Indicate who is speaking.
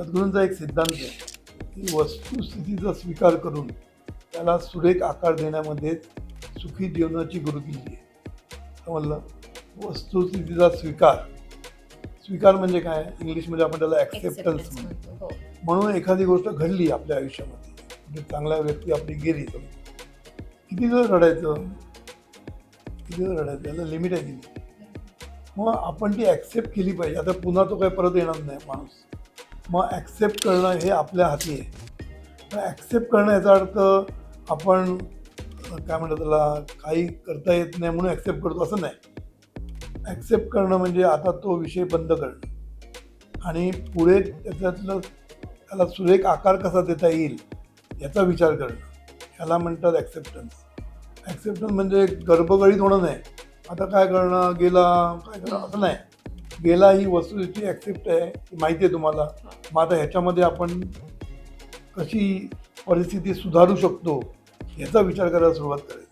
Speaker 1: सद्गुरूंचा एक सिद्धांत आहे की वस्तुस्थितीचा स्वीकार करून त्याला सुरेख आकार देण्यामध्ये सुखी जीवनाची गुरुकिल्ली आहे. समजलं? वस्तुस्थितीचा स्वीकार म्हणजे काय, इंग्लिशमध्ये आपण त्याला ॲक्सेप्टन्स म्हणतो.
Speaker 2: हो.
Speaker 1: म्हणून एखादी गोष्ट घडली आपल्या आयुष्यामध्ये, म्हणजे चांगल्या व्यक्ती आपली गेली, तर किती वेळ रडायचं, त्याला लिमिट आहे की नाही. मग आपण ती ॲक्सेप्ट केली पाहिजे. आता पुन्हा तो काही परत येणार नाही माणूस. मग ॲक्सेप्ट करणं हे आपल्या हाती आहे. ॲक्सेप्ट करणं याचा अर्थ आपण काय म्हणतात त्याला, काही करता येत नाही म्हणून ॲक्सेप्ट करतो असं नाही. ॲक्सेप्ट करणं म्हणजे आता तो विषय बंद करणं आणि पुढे त्याला सुरेख आकार कसा देता येईल याचा विचार करणं, ह्याला म्हणतात ॲक्सेप्टन्स. ॲक्सेप्टन्स म्हणजे गर्भगळीत होणं नाही. आता काय करणं, गेला काय करणं असं नाही. गेला ही वस्तूची ॲक्सेप्ट आहे, माहिती आहे तुम्हाला. मग आता ह्याच्यामध्ये आपण कशी परिस्थिती सुधारू शकतो याचा विचार करायला सुरुवात करायची.